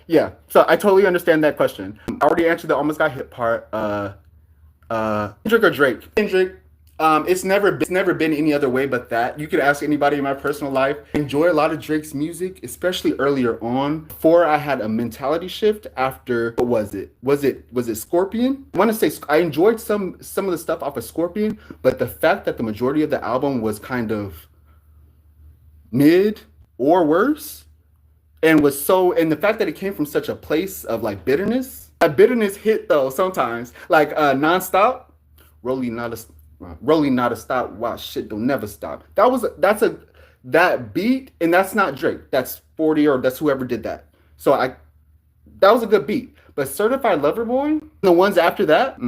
yeah. So I totally understand that question. I already answered the almost got hit part. Kendrick or Drake? Kendrick. It's never been any other way but that. You could ask anybody in my personal life. I enjoy a lot of Drake's music, especially earlier on. Before I had a mentality shift after what was it? Was it Scorpion? I want to say I enjoyed some of the stuff off of Scorpion, but the fact that the majority of the album was kind of mid or worse, and the fact that it came from such a place of like bitterness. That bitterness hit though sometimes, like nonstop, rolling not a rolling not a stop. Wow, shit don't never stop. That beat, and that's not Drake. That's 40 or that's whoever did that. So I that was a good beat. But Certified Lover Boy, the ones after that,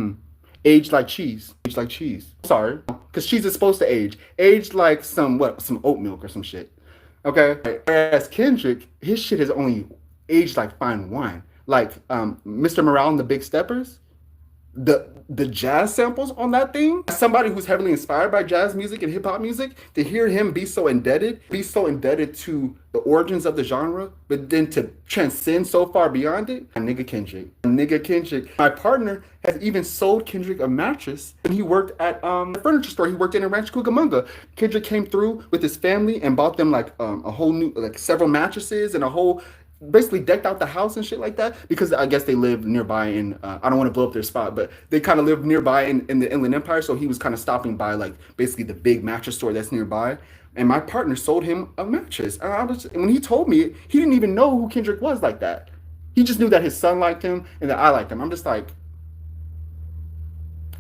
aged like cheese. Aged like cheese. Sorry, because cheese is supposed to age. Aged like some oat milk or some shit. Okay. Whereas Kendrick, his shit has only aged like fine wine. Like Mr. Morale and the Big Steppers, the jazz samples on that thing. As somebody who's heavily inspired by jazz music and hip hop music, to hear him be so indebted to the origins of the genre, but then to transcend so far beyond it. My nigga Kendrick. My partner has even sold Kendrick a mattress, and he worked at a furniture store. He worked in Rancho Cucamonga. Kendrick came through with his family and bought them like a whole new, like several mattresses and a whole, basically decked out the house and shit like that, because I guess they live nearby in I don't want to blow up their spot, but they kind of live nearby in the Inland Empire, so he was kind of stopping by like basically the big mattress store that's nearby, and my partner sold him a mattress, and when he told me, he didn't even know who Kendrick was like that. He just knew that his son liked him and that I liked him. I'm just like,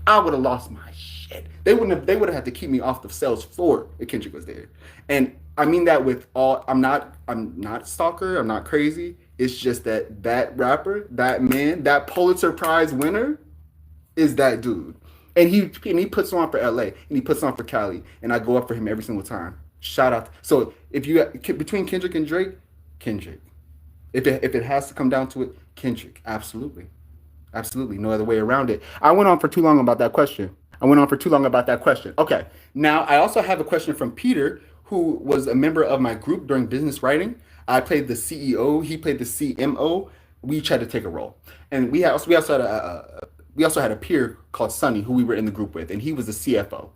I would have lost my shit. They would have had to keep me off the sales floor if Kendrick was there. And I mean that with all, I'm not stalker, I'm not crazy. It's just that rapper, that man, that Pulitzer Prize winner is that dude. And he puts on for LA and he puts on for Cali, and I go up for him every single time. Shout out. So if you between Kendrick and Drake, Kendrick. If it has to come down to it, Kendrick, absolutely. Absolutely, no other way around it. I went on for too long about that question. Okay, now I also have a question from Peter, who was a member of my group during business writing. I played the CEO, he played the CMO. We each had to take a role, and we also had a peer called Sonny, who we were in the group with, and he was the CFO.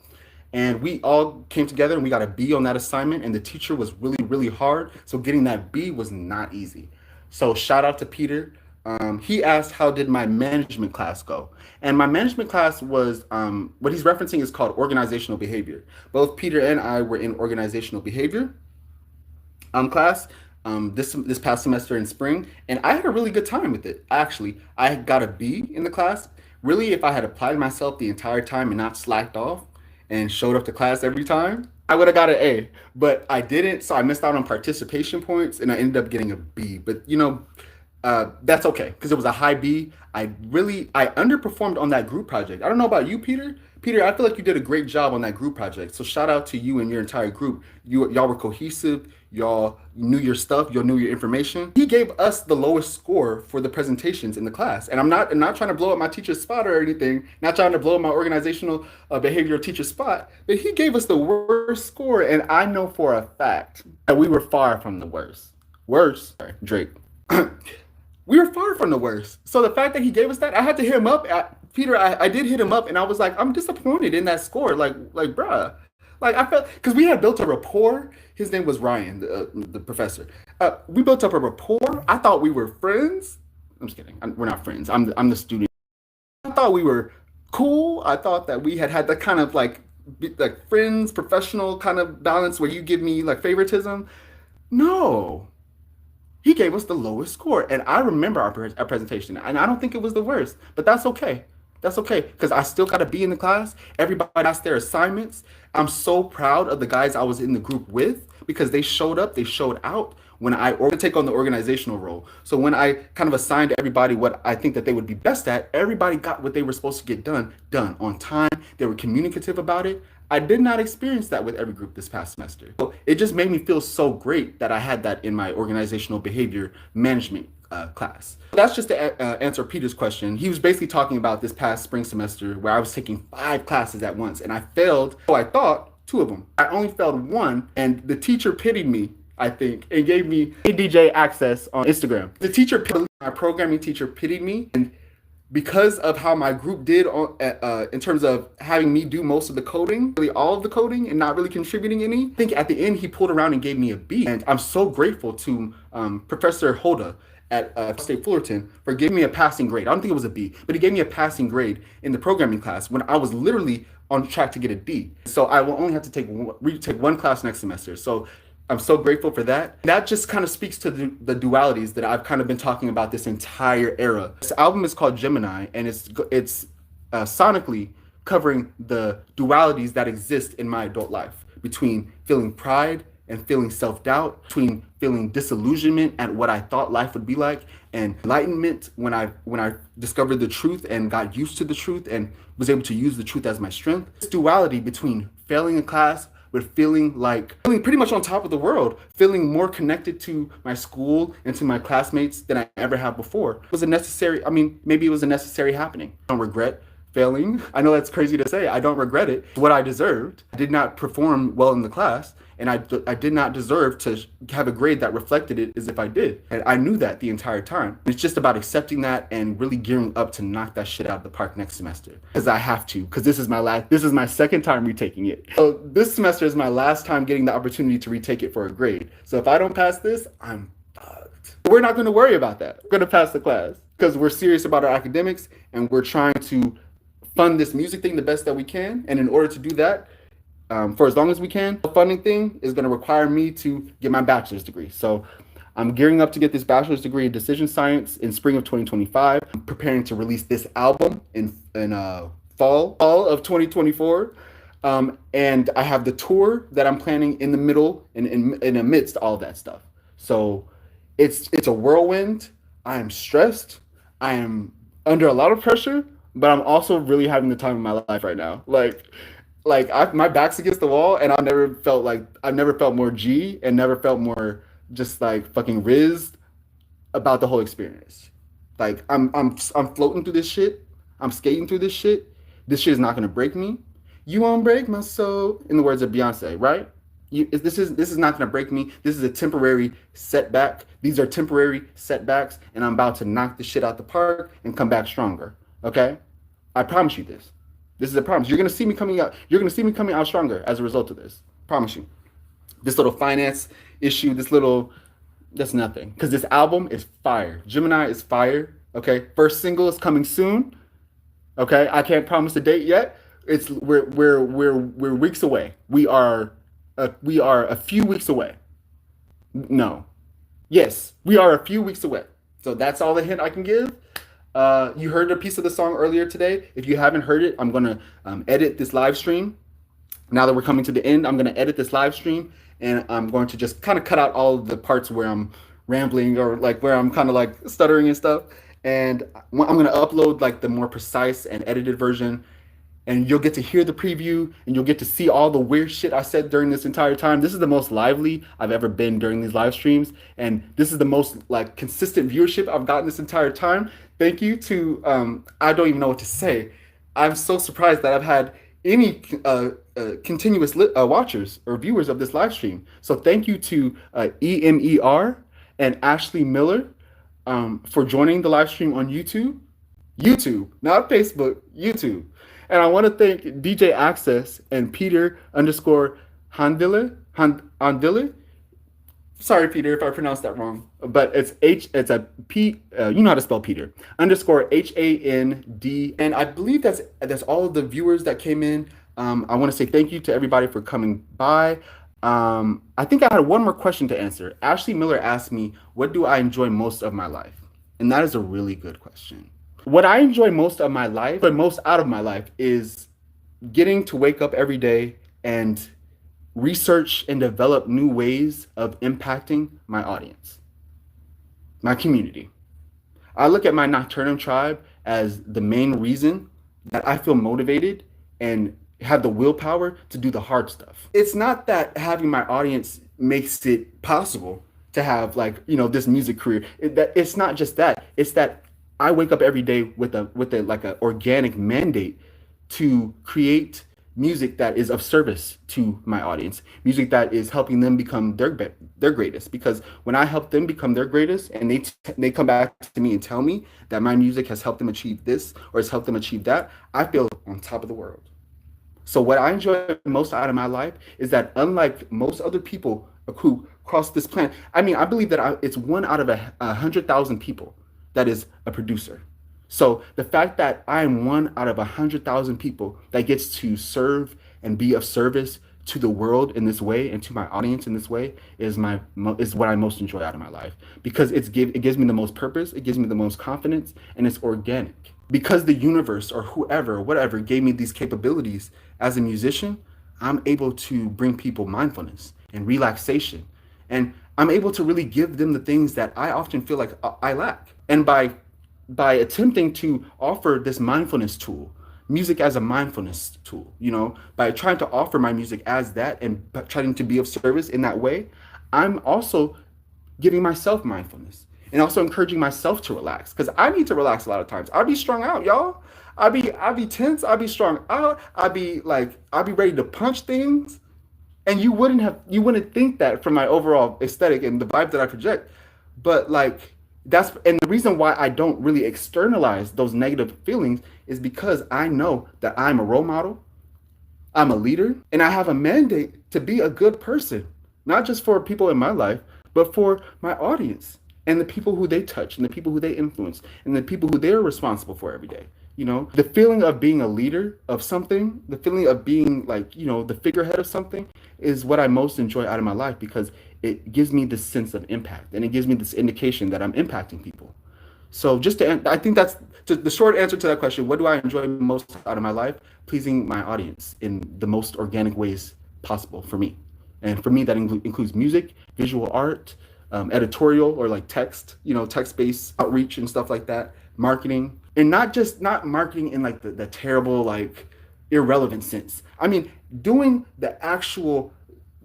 And we all came together and we got a B on that assignment, and the teacher was really, really hard. So getting that B was not easy. So shout out to Peter. He asked, how did my management class go? And my management class was, what he's referencing is called organizational behavior. Both Peter and I were in organizational behavior class this past semester in spring, and I had a really good time with it. Actually, I got a B in the class. Really, if I had applied myself the entire time and not slacked off and showed up to class every time, I would have got an A. But I didn't, so I missed out on participation points, and I ended up getting a B. But that's okay because it was a high B. I underperformed on that group project. I don't know about you, Peter. Peter, I feel like you did a great job on that group project. So shout out to you and your entire group. Y'all were cohesive. Y'all knew your stuff. Y'all knew your information. He gave us the lowest score for the presentations in the class. And I'm not trying to blow up my teacher's spot or anything. Not trying to blow up my organizational behavioral teacher spot. But he gave us the worst score. And I know for a fact that we were far from the worst. Worse, sorry, Drake. We were far from the worst. So the fact that he gave us that, I had to hit him up. Peter, I did hit him up, and I was like, I'm disappointed in that score. Like, bruh. Like, I felt, because we had built a rapport. His name was Ryan, the professor. We built up a rapport. I thought we were friends. I'm just kidding. We're not friends. I'm the student. I thought we were cool. I thought that we had that kind of like friends, professional kind of balance where you give me like favoritism. No. He gave us the lowest score. And I remember our presentation, and I don't think it was the worst, but that's okay. That's okay, because I still got to be in the class. Everybody has their assignments. I'm so proud of the guys I was in the group with because they showed up, they showed out when I take on the organizational role. So when I kind of assigned everybody what I think that they would be best at, everybody got what they were supposed to get done on time. They were communicative about it. I did not experience that with every group this past semester. So it just made me feel so great that I had that in my organizational behavior management class. That's just to answer Peter's question. He was basically talking about this past spring semester where I was taking 5 classes at once, and I failed, so I thought, 2 of them. I only failed 1, and the teacher pitied me, I think, and gave me ADJ access on Instagram. The teacher My programming teacher pitied me, and because of how my group did in terms of having me do most of the coding, really all of the coding, and not really contributing any, I think at the end he pulled around and gave me a B. And I'm so grateful to Professor Hoda at State Fullerton for giving me a passing grade. I don't think it was a B, but he gave me a passing grade in the programming class when I was literally on track to get a D. So I will only have to retake one class next semester. So I'm so grateful for that. That just kind of speaks to the dualities that I've kind of been talking about this entire era. This album is called Gemini, and it's sonically covering the dualities that exist in my adult life between feeling pride and feeling self-doubt, between feeling disillusionment at what I thought life would be like, and enlightenment when I discovered the truth and got used to the truth and was able to use the truth as my strength. This duality between failing a class but feeling pretty much on top of the world, feeling more connected to my school and to my classmates than I ever have before. It was maybe it was a necessary happening. I don't regret failing. I know that's crazy to say. I don't regret it. What I deserved. I did not perform well in the class, and I did not deserve to have a grade that reflected it as if I did. And I knew that the entire time. It's just about accepting that and really gearing up to knock that shit out of the park next semester. Because I have to, because this is my second time retaking it. So this semester is my last time getting the opportunity to retake it for a grade. So if I don't pass this, I'm fucked. We're not gonna worry about that. We're gonna pass the class because we're serious about our academics and we're trying to fund this music thing the best that we can. And in order to do that, for as long as we can, the funding thing is going to require me to get my bachelor's degree. So I'm gearing up to get this bachelor's degree in decision science in spring of 2025. I'm preparing to release this album in fall of 2024. And I have the tour that I'm planning in the middle and amidst all of that stuff. So it's a whirlwind. I am stressed. I am under a lot of pressure, but I'm also really having the time of my life right now. My back's against the wall, and I've never felt more G and never felt more just like fucking rizzed about the whole experience. Like I'm floating through this shit. I'm skating through this shit. This shit is not gonna break me. You won't break my soul, in the words of Beyonce, right? This is not gonna break me. This is a temporary setback. These are temporary setbacks, and I'm about to knock the shit out the park and come back stronger. Okay? I promise you this. This is a promise. You're gonna see me coming out. You're gonna see me coming out stronger as a result of this. Promise you. This little finance issue, that's nothing. Because this album is fire. Gemini is fire. Okay. First single is coming soon. Okay. I can't promise a date yet. We're weeks away. We are a few weeks away. No. Yes, we are a few weeks away. So that's all the hint I can give. You heard a piece of the song earlier today. If you haven't heard it, I'm going to edit this live stream. Now that we're coming to the end, I'm going to edit this live stream, and I'm going to just kind of cut out all of the parts where I'm rambling or like where I'm kind of like stuttering and stuff. And I'm going to upload like the more precise and edited version. And you'll get to hear the preview, and you'll get to see all the weird shit I said during this entire time. This is the most lively I've ever been during these live streams, and this is the most like consistent viewership I've gotten this entire time. Thank you to I don't even know what to say. I'm so surprised that I've had any continuous watchers or viewers of this live stream. So thank you to EMER and Ashley Miller for joining the live stream on YouTube, not Facebook, YouTube. And I want to thank DJ Access and Peter _Handile. Sorry, Peter, if I pronounced that wrong, but it's a P. You know how to spell Peter _HAND. And I believe that's all of the viewers that came in. I want to say thank you to everybody for coming by. I think I had one more question to answer. Ashley Miller asked me, "What do I enjoy most of my life?" And that is a really good question. What I enjoy most of my life, but most out of my life, is getting to wake up every day and research and develop new ways of impacting my audience, my community. I look at my Nctrnm tribe as the main reason that I feel motivated and have the willpower to do the hard stuff. It's not that having my audience makes it possible to have this music career. It's not just that. It's that I wake up every day with a like an organic mandate to create music that is of service to my audience, music that is helping them become their greatest. Because when I help them become their greatest, and they come back to me and tell me that my music has helped them achieve this or has helped them achieve that, I feel on top of the world. So what I enjoy most out of my life is that, unlike most other people who cross this planet, I mean, I believe that it's one out of 100,000 people that is a producer. So the fact that I am one out of 100,000 people that gets to serve and be of service to the world in this way and to my audience in this way is what I most enjoy out of my life, because it gives me the most purpose, it gives me the most confidence, and it's organic. Because the universe or whoever, whatever, gave me these capabilities as a musician, I'm able to bring people mindfulness and relaxation. And I'm able to really give them the things that I often feel like I lack. And by attempting to offer this mindfulness tool, music as a mindfulness tool, by trying to offer my music as that and trying to be of service in that way, I'm also giving myself mindfulness and also encouraging myself to relax, because I need to relax a lot of times. I'll be strung out, y'all. I be tense. I be strung out. I be ready to punch things, and you wouldn't think that from my overall aesthetic and the vibe that I project, but like and the reason why I don't really externalize those negative feelings is because I know that I'm a role model, I'm a leader, and I have a mandate to be a good person, not just for people in my life, but for my audience and the people who they touch and the people who they influence and the people who they're responsible for every day. The feeling of being a leader of something, the feeling of being like, the figurehead of something is what I most enjoy out of my life, because it gives me this sense of impact and it gives me this indication that I'm impacting people. So I think that's the short answer to that question. What do I enjoy most out of my life? Pleasing my audience in the most organic ways possible for me. And for me, that includes music, visual art, editorial or like text-based outreach and stuff like that, marketing, and not marketing in like the terrible, like irrelevant sense. I mean, doing the actual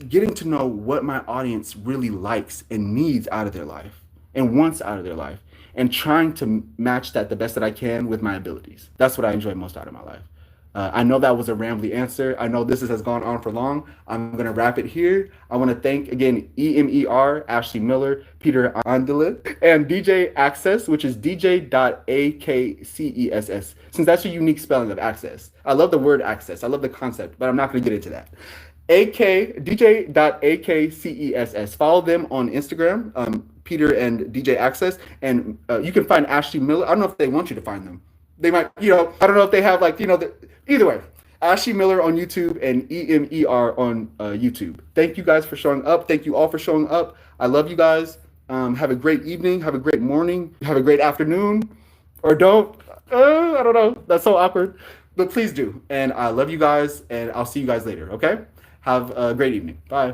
getting to know what my audience really likes and needs out of their life and wants out of their life, and trying to match that the best that I can with my abilities. That's what I enjoy most out of my life. I know that was a rambly answer. I know has gone on for long. I'm going to wrap it here. I want to thank, again, EMER, Ashley Miller, Peter Andele, and DJ Access, which is DJ.AKCESS, since that's a unique spelling of access. I love the word access. I love the concept, but I'm not going to get into that. DJ.AKCESS. Follow them on Instagram, Peter and DJ Access, and you can find Ashley Miller. I don't know if they want you to find them. They might, I don't know if they have either way. Ashley Miller on YouTube and EMER on YouTube. Thank you guys for showing up. Thank you all for showing up. I love you guys. Have a great evening. Have a great morning. Have a great afternoon. Or don't. I don't know. That's so awkward. But please do. And I love you guys. And I'll see you guys later. Okay? Have a great evening. Bye.